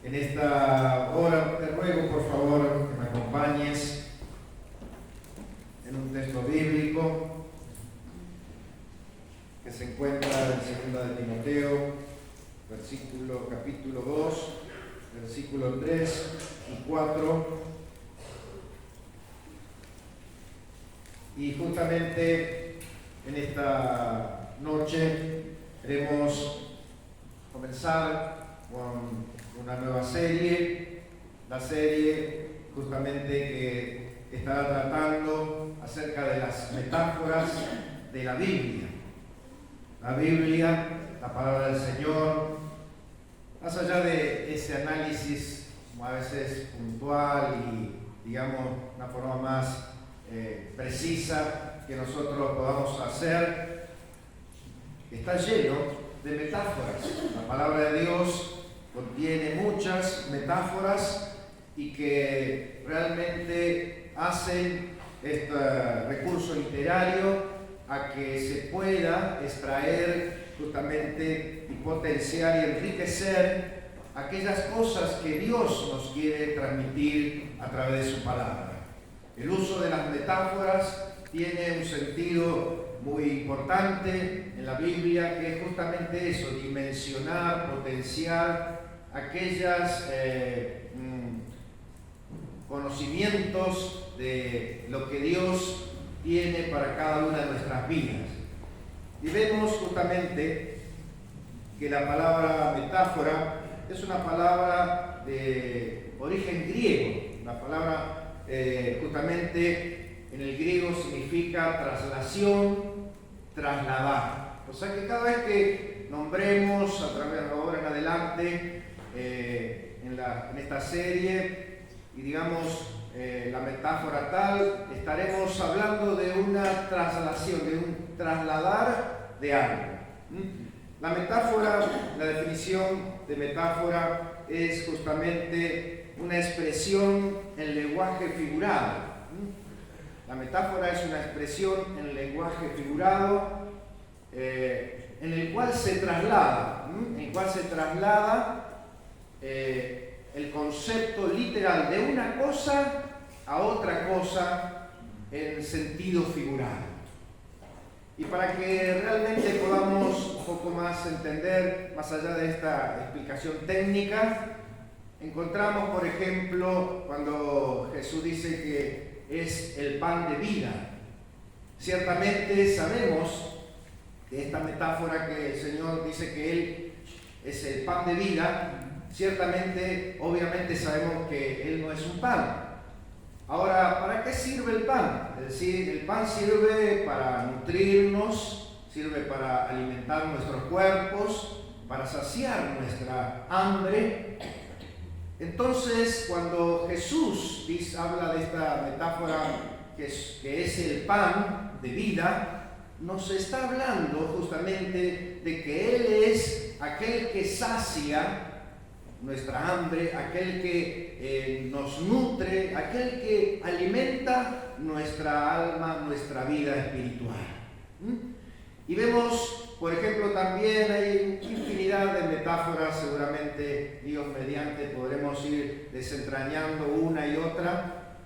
En esta hora te ruego por favor que me acompañes en un texto bíblico que se encuentra en 2 de Timoteo, capítulo 2, versículos 3 y 4. Y justamente en esta noche queremos comenzar con una nueva serie, la serie justamente que estará tratando acerca de las metáforas de la Biblia. La Biblia, la palabra del Señor, más allá de ese análisis a veces puntual y digamos una forma más precisa que nosotros podamos hacer, está lleno de metáforas. La palabra de Dios contiene muchas metáforas y que realmente hacen este recurso literario a que se pueda extraer justamente y potenciar y enriquecer aquellas cosas que Dios nos quiere transmitir a través de su palabra. El uso de las metáforas tiene un sentido muy importante en la Biblia, que es justamente eso, dimensionar, potenciar aquellos conocimientos de lo que Dios tiene para cada una de nuestras vidas. Y vemos justamente que la palabra metáfora es una palabra de origen griego. La palabra justamente en el griego significa traslación, trasladar. O sea que cada vez que nombremos a través de ahora en adelante en esta serie y digamos la metáfora tal, estaremos hablando de una traslación, de un trasladar de algo. La metáfora, la definición de metáfora es justamente una expresión en lenguaje figurado. La metáfora es una expresión en lenguaje figurado en el cual se traslada, el concepto literal de una cosa a otra cosa en sentido figurado. Y para que realmente podamos un poco más entender, más allá de esta explicación técnica, encontramos, por ejemplo, cuando Jesús dice que es el pan de vida. Ciertamente sabemos que esta metáfora que el Señor dice que Él es el pan de vida, ciertamente, obviamente sabemos que Él no es un pan. Ahora, ¿para qué sirve el pan? Es decir, el pan sirve para nutrirnos, sirve para alimentar nuestros cuerpos, para saciar nuestra hambre. Entonces, cuando Jesús habla de esta metáfora que es el pan de vida, nos está hablando justamente de que Él es aquel que sacia nuestra hambre, aquel que nos nutre, aquel que alimenta nuestra alma, nuestra vida espiritual. Y vemos, por ejemplo, también hay infinidad de metáforas, seguramente Dios mediante podremos ir desentrañando una y otra.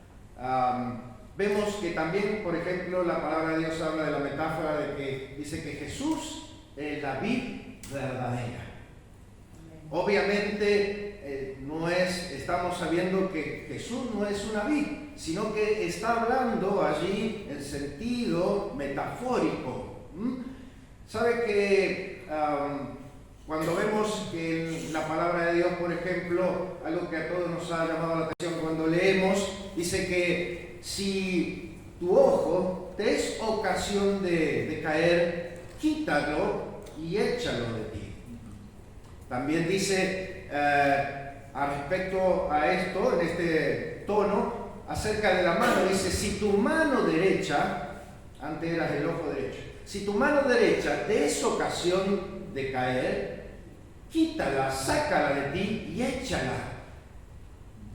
Vemos que también, por ejemplo, la palabra de Dios habla de la metáfora de que dice que Jesús es la vid verdadera. Obviamente estamos sabiendo que Jesús no es una vid, sino que está hablando allí en sentido metafórico. ¿Sabe que cuando vemos que en la palabra de Dios, por ejemplo, algo que a todos nos ha llamado la atención cuando leemos, dice que si tu ojo te es ocasión de caer, quítalo y échalo de ti. También dice respecto a esto, en este tono, acerca de la mano, dice, si tu mano derecha, antes eras el ojo derecho, si tu mano derecha te es ocasión de caer, quítala, sácala de ti y échala.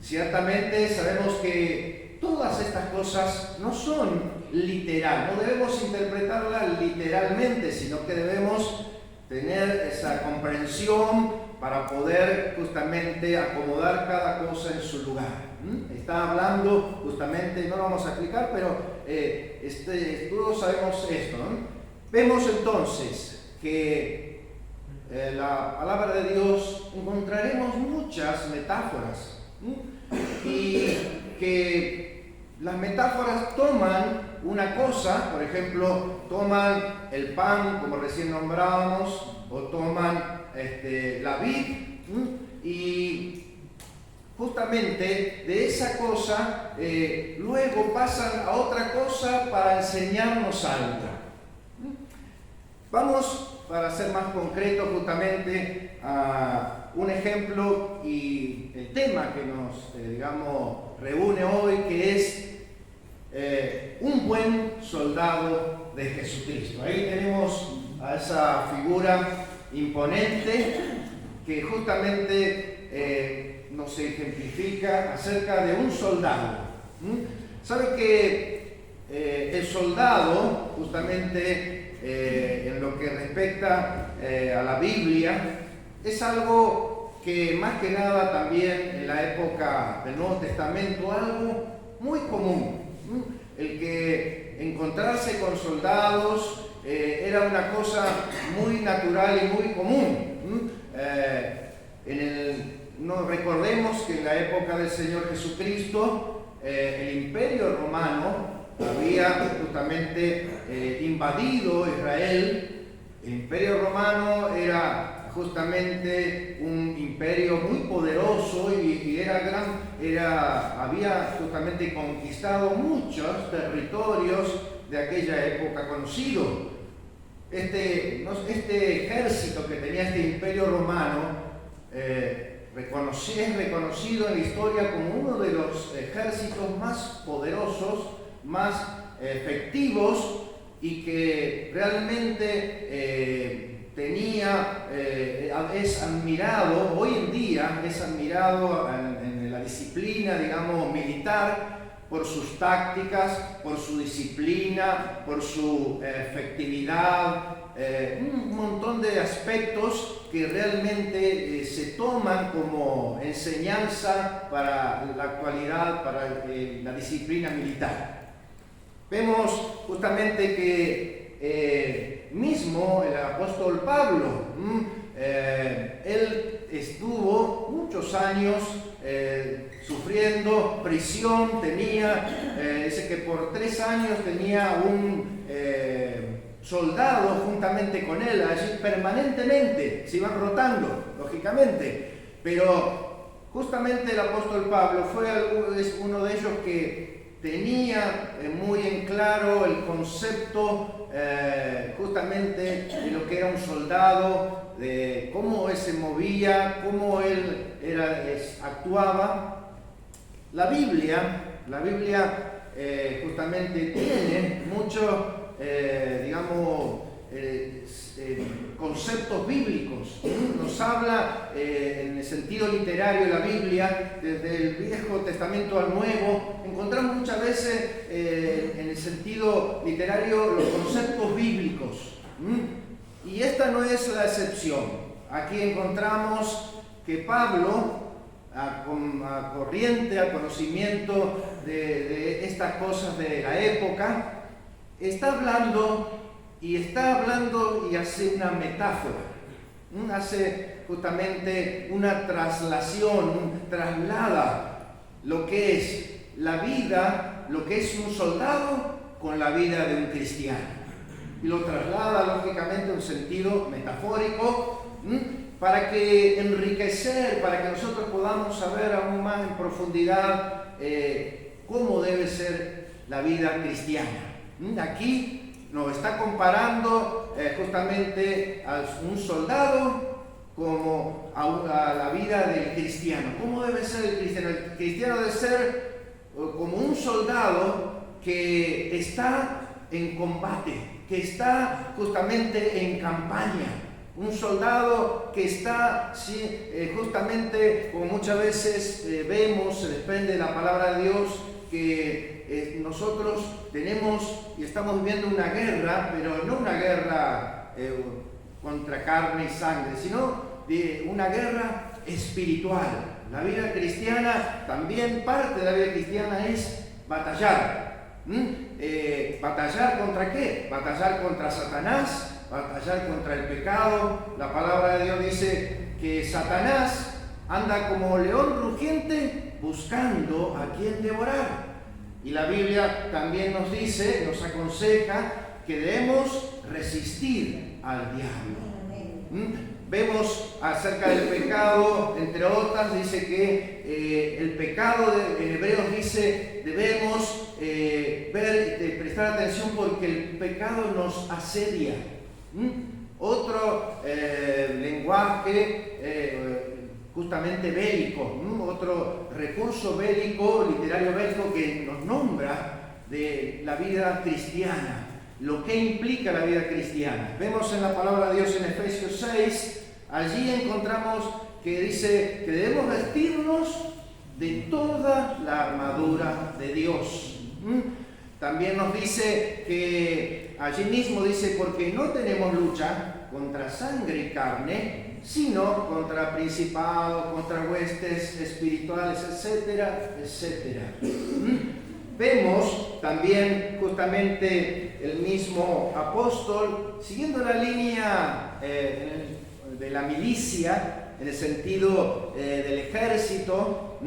Ciertamente sabemos que todas estas cosas no son literal, no debemos interpretarlas literalmente, sino que debemos tener esa comprensión para poder justamente acomodar cada cosa en su lugar. Está hablando justamente, no lo vamos a explicar, pero todos sabemos esto, ¿no? Vemos entonces que la palabra de Dios encontraremos muchas metáforas, y que las metáforas toman una cosa, por ejemplo, toman el pan, como recién nombrábamos, o toman la vid, y justamente de esa cosa luego pasan a otra cosa para enseñarnos algo. Vamos, para ser más concreto, justamente a un ejemplo y el tema que nos, reúne hoy, que es un buen soldado de Jesucristo. Ahí tenemos a esa figura imponente que justamente nos ejemplifica acerca de un soldado. ¿Sabe que el soldado, justamente en lo que respecta a la Biblia, es algo que más que nada también en la época del Nuevo Testamento, algo muy común? El que encontrarse con soldados era una cosa muy natural y muy común. No recordemos que en la época del Señor Jesucristo el Imperio Romano había justamente invadido Israel. El Imperio Romano era justamente un imperio muy poderoso y había justamente conquistado muchos territorios de aquella época conocido. Este ejército que tenía este Imperio Romano es reconocido en la historia como uno de los ejércitos más poderosos, más efectivos, y que realmente es admirado, hoy en día es admirado en la disciplina, militar, por sus tácticas, por su disciplina, por su efectividad, un montón de aspectos que realmente se toman como enseñanza para la actualidad, para la disciplina militar. Vemos justamente que mismo el apóstol Pablo, él estuvo muchos años sufriendo prisión, dice que por 3 años tenía un soldado juntamente con él, allí permanentemente, se iban rotando, lógicamente, pero justamente el apóstol Pablo es uno de ellos que tenía muy en claro el concepto justamente de lo que era un soldado, de cómo él se movía, cómo él actuaba. La Biblia justamente tiene muchos, conceptos bíblicos. Nos habla en el sentido literario de la Biblia, desde el Viejo Testamento al Nuevo, encontramos muchas veces en el sentido literario los conceptos bíblicos. Y esta no es la excepción. Aquí encontramos que Pablo, a corriente, al conocimiento de estas cosas de la época, está hablando y hace una metáfora, hace justamente una traslación, traslada lo que es la vida, lo que es un soldado con la vida de un cristiano, y lo traslada lógicamente en un sentido metafórico, para que nosotros podamos saber aún más en profundidad cómo debe ser la vida cristiana. Aquí nos está comparando justamente a un soldado como a la vida del cristiano. ¿Cómo debe ser el cristiano? El cristiano debe ser como un soldado que está en combate, que está justamente en campaña. Un soldado que está justamente, como muchas veces vemos, se desprende de la palabra de Dios, que nosotros tenemos y estamos viviendo una guerra, pero no una guerra contra carne y sangre, sino de una guerra espiritual. La vida cristiana, también parte de la vida cristiana es batallar. ¿Batallar contra qué? Batallar contra Satanás, batallar contra el pecado. La palabra de Dios dice que Satanás anda como león rugiente buscando a quien devorar. Y la Biblia también nos dice, nos aconseja que debemos resistir al diablo. Vemos acerca del pecado, entre otras, dice que el pecado, en Hebreos dice, debemos prestar atención porque el pecado nos asedia. Otro lenguaje justamente bélico, otro recurso bélico, literario bélico que nos nombra de la vida cristiana. Lo que implica la vida cristiana. Vemos en la palabra de Dios en Efesios 6, allí encontramos que dice que debemos vestirnos de toda la armadura de Dios. También nos dice que allí mismo dice, porque no tenemos lucha contra sangre y carne, sino contra principados, contra huestes espirituales, etcétera, etcétera. Vemos también justamente el mismo apóstol, siguiendo la línea de la milicia, en el sentido del ejército,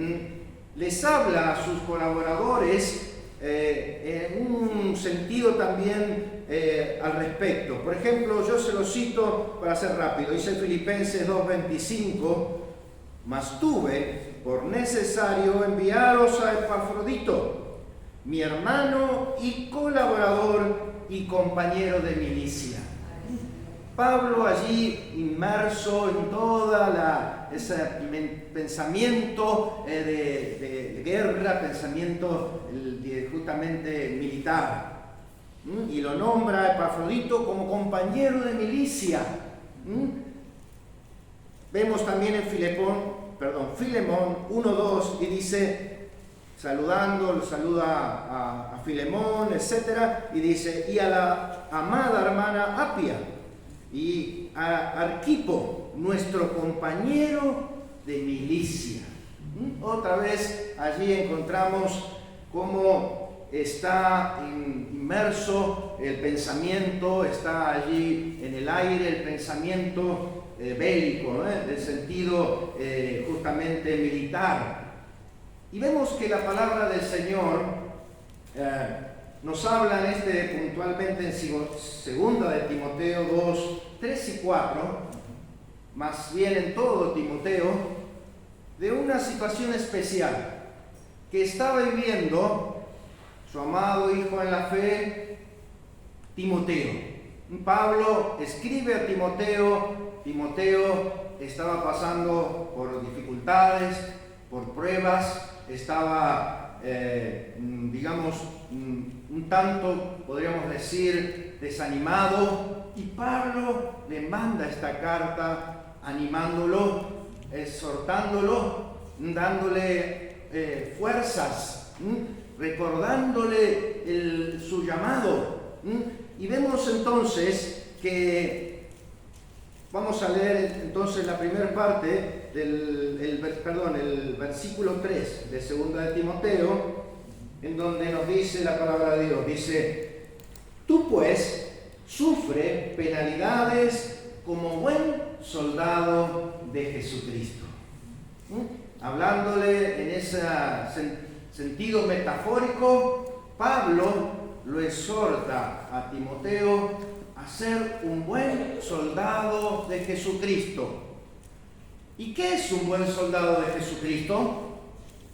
les habla a sus colaboradores en un sentido también al respecto. Por ejemplo, yo se lo cito para ser rápido, dice Filipenses 2:25, mas tuve por necesario enviaros a Epafrodito, mi hermano y colaborador y compañero de milicia. Pablo allí inmerso en toda ese pensamiento de guerra, pensamiento justamente militar. Y lo nombra Epafrodito como compañero de milicia. Vemos también en Filemón 1:2 y dice, lo saluda a Filemón, etc. Y dice, y a la amada hermana Apia y a Arquipo, nuestro compañero de milicia. Otra vez allí encontramos cómo está inmerso el pensamiento, está allí en el aire el pensamiento bélico, ¿no? Del sentido justamente militar. Y vemos que la palabra del Señor nos habla puntualmente en 2 de Timoteo 2, 3 y 4, más bien en todo Timoteo, de una situación especial que estaba viviendo su amado hijo en la fe, Timoteo. Pablo escribe a Timoteo, Timoteo estaba pasando por dificultades, por pruebas, estaba, un tanto, podríamos decir, desanimado, y Pablo le manda esta carta animándolo, exhortándolo, dándole fuerzas, recordándole su llamado. Y vemos entonces que, vamos a leer entonces la primera parte el versículo 3 de 2 de Timoteo, en donde nos dice la palabra de Dios, dice, tú pues sufre penalidades como buen soldado de Jesucristo. Hablándole en ese sentido metafórico, Pablo lo exhorta a Timoteo a ser un buen soldado de Jesucristo. ¿Y qué es un buen soldado de Jesucristo?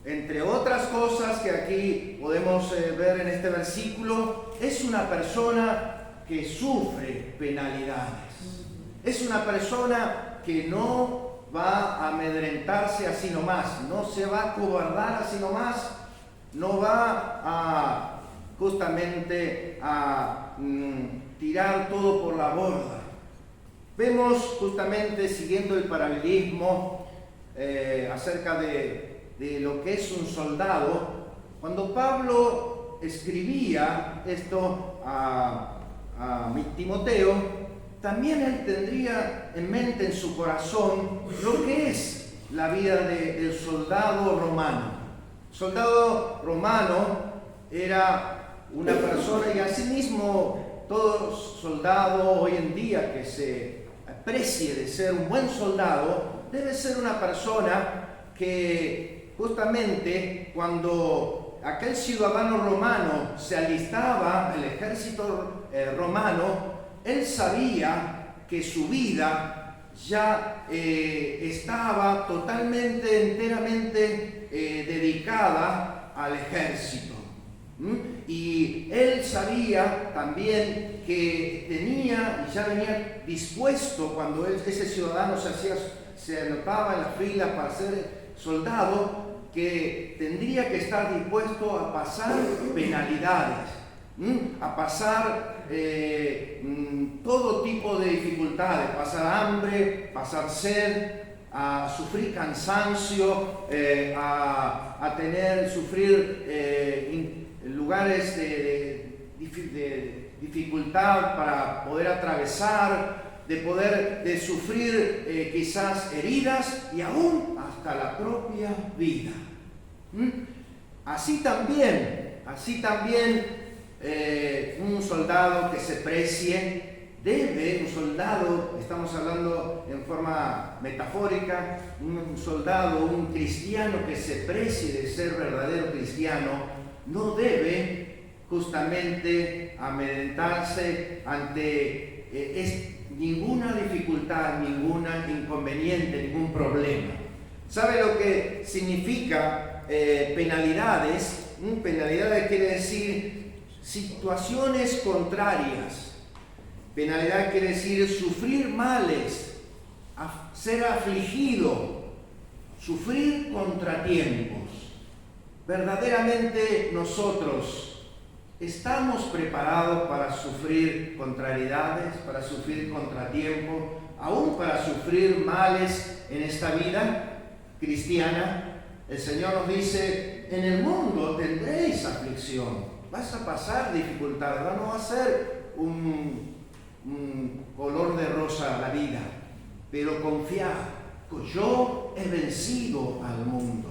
Entre otras cosas que aquí podemos ver en este versículo, es una persona que sufre penalidades. Es una persona que no va a amedrentarse así nomás, no se va a acobardar así nomás, no va justamente a tirar todo por la borda. Vemos justamente, siguiendo el paralelismo acerca de lo que es un soldado, cuando Pablo escribía esto a Timoteo, también él tendría en mente, en su corazón, lo que es la vida del soldado romano. El soldado romano era una persona, y asimismo todo soldado hoy en día que se aprecie de ser un buen soldado, debe ser una persona que justamente cuando aquel ciudadano romano se alistaba en el ejército romano, él sabía que su vida ya estaba totalmente, enteramente dedicada al ejército. Y él sabía también que tenía y ya venía dispuesto, cuando ese ciudadano se anotaba en las filas para ser soldado, que tendría que estar dispuesto a pasar penalidades, a pasar todo tipo de dificultades, pasar hambre, pasar sed, a sufrir cansancio, a sufrir lugares de dificultad para poder atravesar, de sufrir quizás heridas y aún hasta la propia vida. Así también un soldado que se precie un soldado, estamos hablando en forma metafórica, un soldado, un cristiano que se precie de ser verdadero cristiano, no debe justamente amedrentarse ante ninguna dificultad, ninguna inconveniente, ningún problema. ¿Sabe lo que significa penalidades? Penalidades quiere decir situaciones contrarias. Penalidad quiere decir sufrir males, ser afligido, sufrir contratiempos. Verdaderamente nosotros estamos preparados para sufrir contrariedades, para sufrir contratiempos, aún para sufrir males en esta vida cristiana. El Señor nos dice: en el mundo tendréis aflicción, vas a pasar dificultades, no va a ser un color de rosa la vida, pero confiad, yo he vencido al mundo.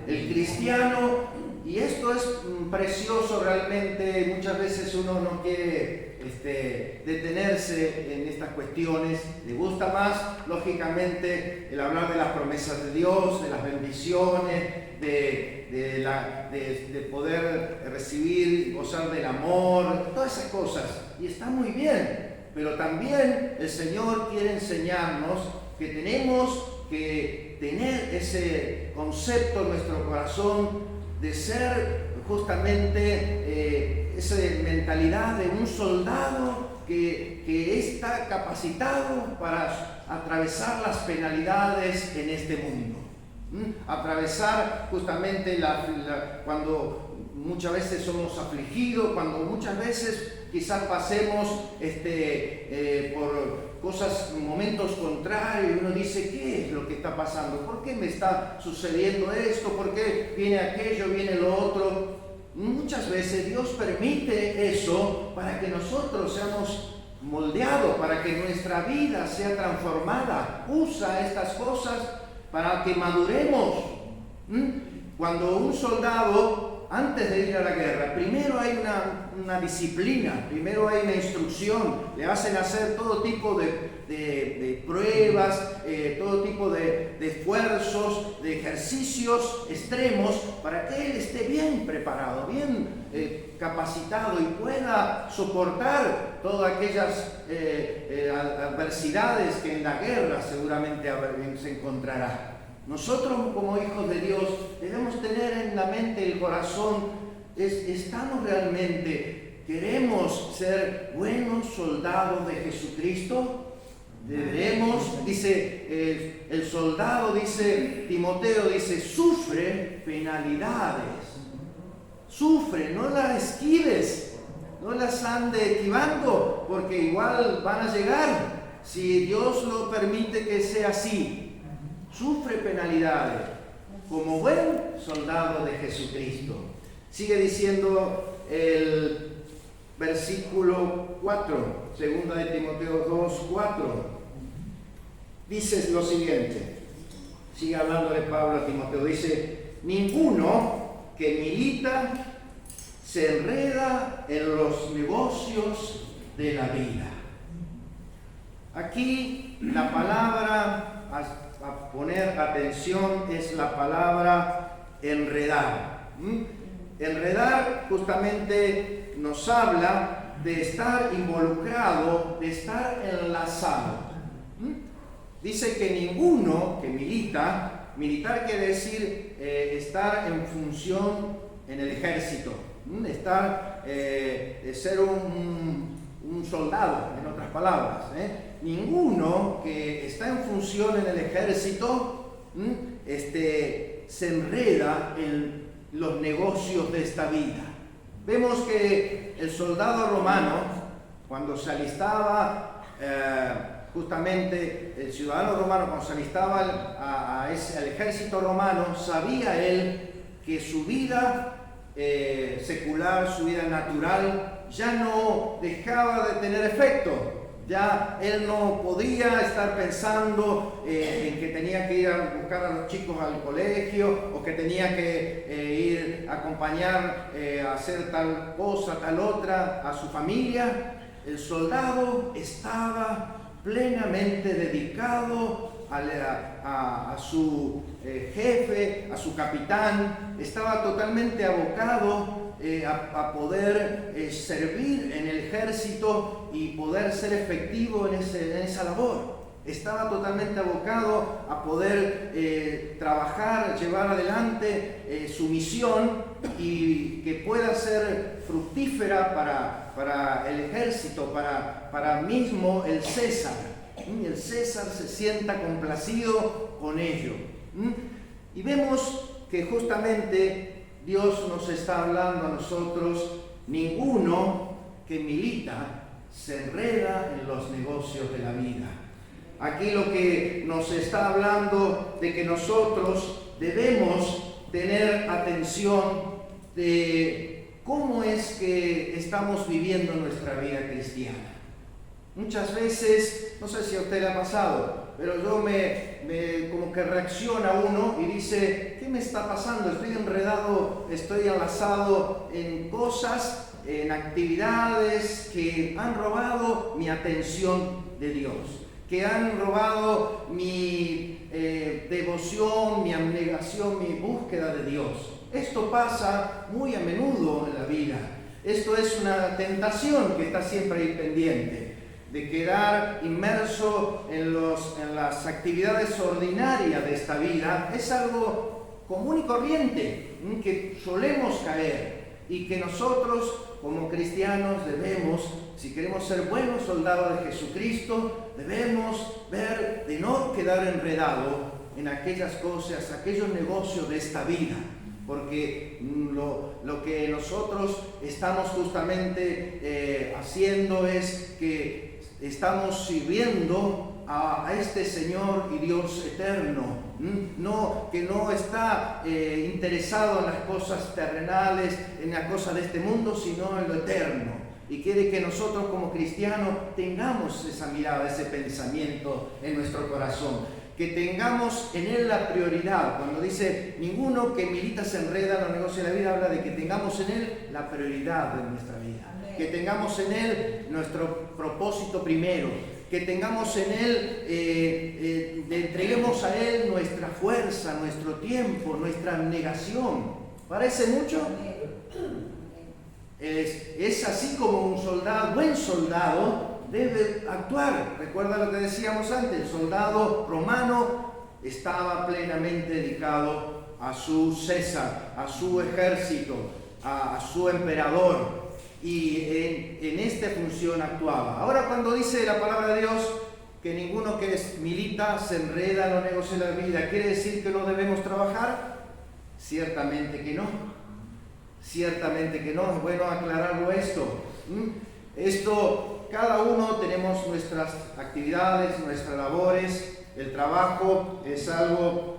El cristiano, y esto es precioso realmente, muchas veces uno no quiere detenerse en estas cuestiones, le gusta más, lógicamente, el hablar de las promesas de Dios, de las bendiciones, de poder recibir, gozar del amor, todas esas cosas, y está muy bien, pero también el Señor quiere enseñarnos que tenemos que tener ese concepto en nuestro corazón de ser justamente esa mentalidad de un soldado que está capacitado para atravesar las penalidades en este mundo. Atravesar justamente cuando muchas veces somos afligidos, cuando muchas veces quizás pasemos por cosas, momentos contrarios, y uno dice: ¿qué es lo que está pasando? ¿Por qué me está sucediendo esto? ¿Por qué viene aquello, viene lo otro? Muchas veces Dios permite eso para que nosotros seamos moldeados, para que nuestra vida sea transformada. Usa estas cosas para que maduremos. Cuando un soldado, antes de ir a la guerra, primero hay una disciplina, primero hay una instrucción, le hacen hacer todo tipo de pruebas, todo tipo de esfuerzos, de ejercicios extremos, para que él esté bien preparado, bien capacitado y pueda soportar todas aquellas adversidades que en la guerra seguramente se encontrará. Nosotros, como hijos de Dios, debemos tener en la mente, el corazón, ¿estamos realmente, queremos ser buenos soldados de Jesucristo? Debemos, dice el soldado, dice Timoteo, dice: sufre penalidades. Sufre, no las esquives, no las ande esquivando, porque igual van a llegar, si Dios lo permite que sea así. Sufre penalidades como buen soldado de Jesucristo. Sigue diciendo versículo 4, segunda de Timoteo 2, 4, dice lo siguiente, sigue hablando de Pablo a Timoteo, dice: ninguno que milita se enreda en los negocios de la vida. Aquí la palabra a poner atención es la palabra enredar. Enredar justamente nos habla de estar involucrado, de estar enlazado. Dice que ninguno que militar quiere decir estar en función en el ejército, ser un soldado, en otras palabras. Ninguno que está en función en el ejército se enreda en los negocios de esta vida. Vemos que el soldado romano, cuando se alistaba, justamente el ciudadano romano, cuando se alistaba al ejército romano, sabía él que su vida secular, su vida natural, ya no dejaba de tener efecto. Ya él no podía estar pensando en que tenía que ir a buscar a los chicos al colegio, o que tenía que ir a acompañar a hacer tal cosa, tal otra, a su familia. El soldado estaba plenamente dedicado a su jefe, a su capitán, estaba totalmente abocado a poder servir en el ejército y poder ser efectivo en esa labor. Estaba totalmente abocado a poder trabajar, llevar adelante su misión, y que pueda ser fructífera para el ejército, para mismo el César. Y el César se sienta complacido con ello. Y vemos que justamente Dios nos está hablando a nosotros: ninguno que milita se enreda en los negocios de la vida. Aquí lo que nos está hablando de que nosotros debemos tener atención de cómo es que estamos viviendo nuestra vida cristiana. Muchas veces, no sé si a usted le ha pasado, pero yo como que reacciona uno y dice: ¿qué me está pasando? Estoy enredado, estoy enlazado en cosas, en actividades que han robado mi atención de Dios, que han robado mi devoción, mi abnegación, mi búsqueda de Dios. Esto pasa muy a menudo en la vida. Esto es una tentación que está siempre ahí pendiente, de quedar inmerso en las actividades ordinarias de esta vida. Es algo común y corriente que solemos caer, y que nosotros como cristianos debemos, si queremos ser buenos soldados de Jesucristo, debemos ver de no quedar enredado en aquellas cosas, aquellos negocios de esta vida. Porque lo que nosotros estamos justamente haciendo es que estamos sirviendo a este Señor y Dios eterno, que no está interesado en las cosas terrenales, en las cosas de este mundo, sino en lo eterno. Y quiere que nosotros como cristianos tengamos esa mirada, ese pensamiento en nuestro corazón, que tengamos en Él la prioridad. Cuando dice ninguno que milita se enreda en los negocios de la vida, habla de que tengamos en Él la prioridad de nuestra vida. Amén. Que tengamos en Él nuestro propósito primero, que tengamos en Él, le entreguemos a Él nuestra fuerza, nuestro tiempo, nuestra abnegación. ¿Parece mucho? Es así como un soldado, buen soldado, debe actuar. Recuerda lo que decíamos antes: el soldado romano estaba plenamente dedicado a su César, a su ejército, a su emperador, y en esta función actuaba. Ahora, cuando dice la palabra de Dios que ninguno que milita se enreda en los negocios de la vida, ¿quiere decir que no debemos trabajar? Ciertamente que no. Ciertamente que no. Es bueno aclararlo esto. Cada uno tenemos nuestras actividades, nuestras labores. El trabajo es algo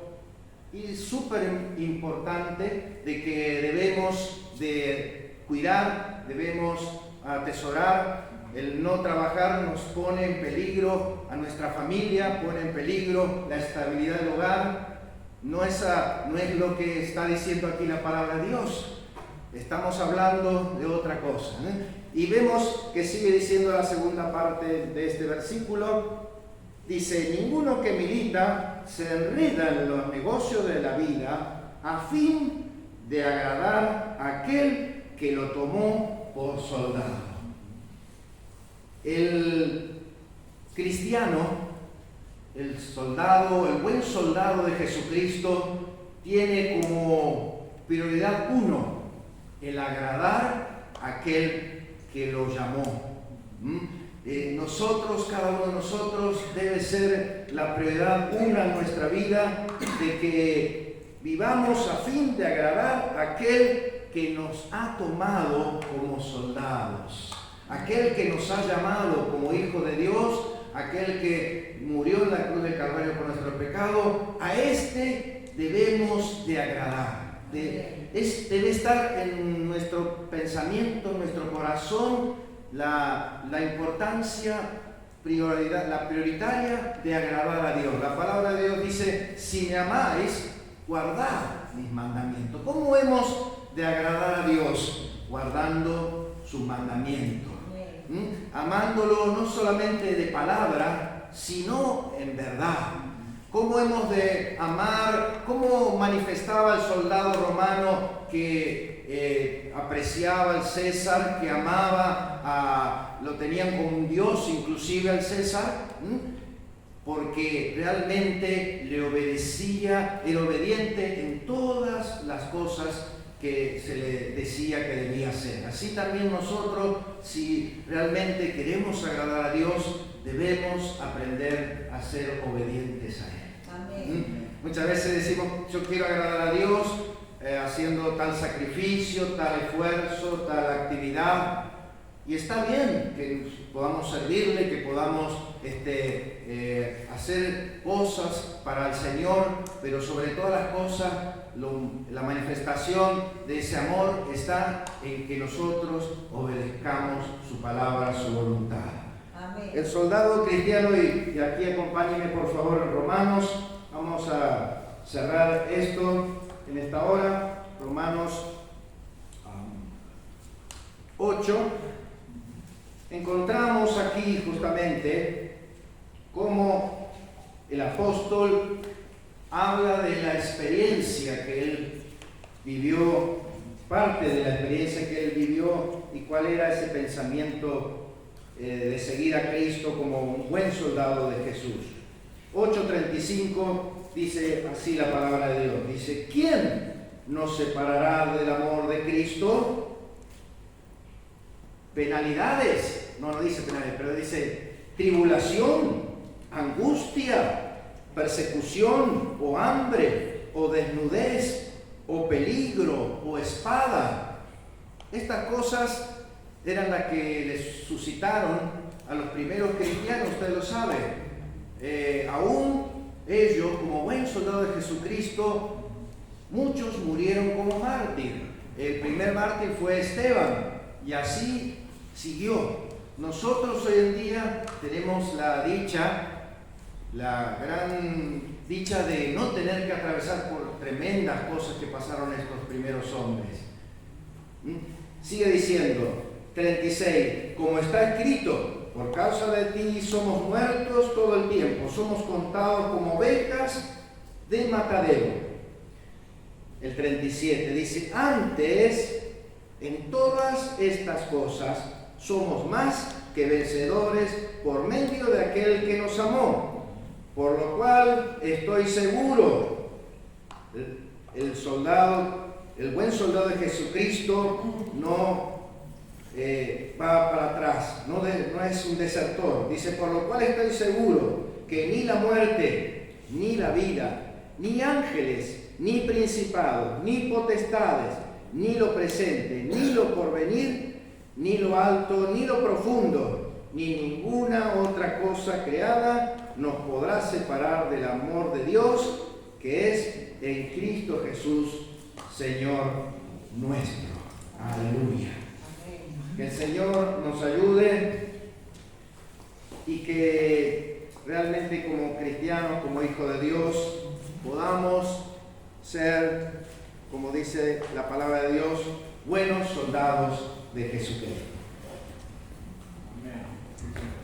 súper importante de que debemos de cuidar, debemos a atesorar. El no trabajar nos pone en peligro a nuestra familia, pone en peligro la estabilidad del hogar. No es lo que está diciendo aquí la palabra de Dios. Estamos hablando de otra cosa, Y vemos que sigue diciendo la segunda parte de este versículo. Dice: ninguno que milita se enreda en los negocios de la vida a fin de agradar a aquel que lo tomó por soldado. El cristiano, el soldado, el buen soldado de Jesucristo, tiene como prioridad uno, el agradar a aquel que lo llamó. Nosotros, cada uno de nosotros, debe ser la prioridad una en nuestra vida, de que vivamos a fin de agradar a aquel que nos ha tomado como soldados, aquel que nos ha llamado como hijos de Dios, aquel que murió en la cruz del Calvario por nuestro pecado. A este debemos de agradar. Debe estar en nuestro pensamiento, en nuestro corazón, la importancia, la prioritaria de agradar a Dios. La palabra de Dios dice: si me amáis, guardad mis mandamientos. ¿Cómo hemos de agradar a Dios? Guardando sus mandamientos. Amándolo no solamente de palabra, sino en verdad. ¿Cómo hemos de amar? ¿Cómo manifestaba el soldado romano que apreciaba al César, que amaba, lo tenían como un dios inclusive al César? Porque realmente le obedecía, era obediente en todas las cosas que se le decía que debía hacer. Así también nosotros, si realmente queremos agradar a Dios, debemos aprender a ser obedientes a Él. Amén. Muchas veces decimos: yo quiero agradar a Dios haciendo tal sacrificio, tal esfuerzo, tal actividad. Y está bien que podamos servirle, que podamos hacer cosas para el Señor, pero sobre todas las cosas, la manifestación de ese amor está en que nosotros obedezcamos su palabra, su voluntad. Amén. El soldado cristiano, y aquí acompáñenme por favor en Romanos, vamos a cerrar esto en esta hora, Romanos 8. Encontramos aquí justamente cómo el apóstol habla de la experiencia que él vivió, parte de la experiencia que él vivió, y cuál era ese pensamiento de seguir a Cristo como un buen soldado de Jesús. 8:35 dice así la palabra de Dios. Dice: ¿quién nos separará del amor de Cristo? ¿Penalidades? No dice penalidades, pero dice tribulación, angustia, persecución, o hambre, o desnudez, o peligro, o espada. Estas cosas eran las que les suscitaron a los primeros cristianos, usted lo sabe. Aún ellos, como buen soldado de Jesucristo, muchos murieron como mártir. El primer mártir fue Esteban, y así siguió. Nosotros hoy en día tenemos la gran dicha de no tener que atravesar por tremendas cosas que pasaron estos primeros hombres. Sigue diciendo, 36, como está escrito: por causa de ti somos muertos todo el tiempo, somos contados como ovejas de matadero. El 37 dice: antes, en todas estas cosas somos más que vencedores por medio de aquel que nos amó, por lo cual estoy seguro. El buen soldado de Jesucristo no va para atrás, no es un desertor. Dice: por lo cual estoy seguro que ni la muerte, ni la vida, ni ángeles, ni principados, ni potestades, ni lo presente, ni lo porvenir, ni lo alto, ni lo profundo, ni ninguna otra cosa creada nos podrá separar del amor de Dios que es en Cristo Jesús, Señor nuestro. Aleluya. Que el Señor nos ayude y que realmente como cristianos, como hijos de Dios, podamos ser, como dice la palabra de Dios, buenos soldados de Jesucristo. Amén.